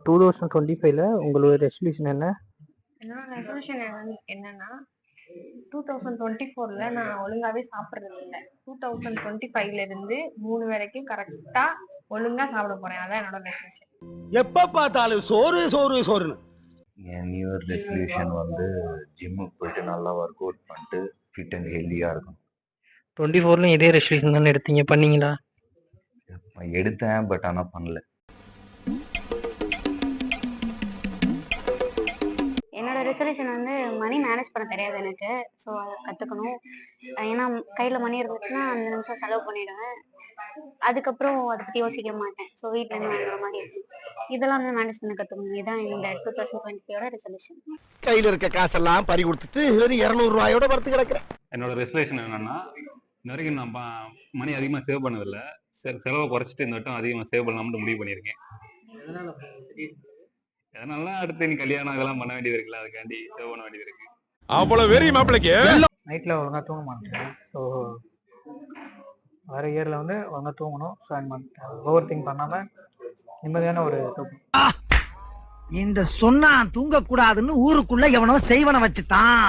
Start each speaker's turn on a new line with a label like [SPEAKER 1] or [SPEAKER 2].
[SPEAKER 1] 2025ல உங்களோட ரெசல்யூஷன் என்ன?
[SPEAKER 2] என்னோட ரெசல்யூஷன் என்னன்னா 2024ல நான் ஒழுங்காவே சாப்பிடுறது இல்லை. 2025ல இருந்து 3 வேளைக்கும் கரெக்டா ஒழுங்கா சாப்பிட போறேன். அதான் என்னோட ரெசல்யூஷன்.
[SPEAKER 3] எப்ப பார்த்தாலும் சோறு சோறு சோறுன்னு.
[SPEAKER 4] என் நியூ இயர் ரெசல்யூஷன் வந்து ஜிம்முக்கு போயிட்டு நல்லா ஒர்க் அவுட் பண்ணிட்டு ஃபிட் அண்ட் ஹெல்தியாக இருக்கும்.
[SPEAKER 1] 24ல இதே ரெசல்யூஷன் தானே எடுத்தீங்க, பண்ணீங்களா?
[SPEAKER 4] எடுத்தேன், பட் ஆனால் பண்ணல.
[SPEAKER 5] என்னோட ரெசல்யூஷன் வந்து மணி மேனேஜ் பண்ண தெரியாது எனக்கு. ஸோ அதை கற்றுக்கணும். ஏன்னா கையில் மணி இருந்துச்சுன்னா அந்த நிமிஷம் செலவு பண்ணிடுவேன். அதுக்கப்புறம் அதை பற்றி யோசிக்க மாட்டேன். ஸோ வீட்டிலேருந்து வாங்குற மாதிரி இருக்கும். இதெல்லாம் வந்து மேனேஜ் பண்ண கற்றுக்கணும். இதுதான் இந்த 2025யோட ரெசல்யூஷன்.
[SPEAKER 3] கையில இருக்க காசெல்லாம் பறி கொடுத்துட்டு வெறும் 200 ரூபாயோட படுத்து கிடக்குறேன்.
[SPEAKER 6] என்னோட ரெசல்யூஷன் என்னன்னா, இந்த வரைக்கும் நான் மணி அதிகமாக சேவ் பண்ணதில்லை. செலவை குறைச்சிட்டு இந்த வட்டம் அதிகமாக சேவ் பண்ணலாம்னு முடிவு பண்ணியிருக்கேன். அதனால அடுத்து நீ கல்யாணம் இதெல்லாம் பண்ண வேண்டியது இருக்குல்ல, அதுக்காண்டி சேவ் பண்ண வேண்டியது இருக்கு.
[SPEAKER 3] அவ்வளவு வெறி மாப்பிளைக்கு.
[SPEAKER 1] நைட்டில் ஒழுங்காக தூங்க மாட்டேன். ஸோ வர இயரில் வந்து ஒழுங்காக தூங்கணும். ஸோ ஓவர் திங்க் பண்ணாமல் நிம்மதியான ஒரு தூக்கம்.
[SPEAKER 7] இந்த சொன்னா தூங்க கூடாதுன்னு ஊருக்குள்ள எவனோ செய்வன வச்சுட்டான்.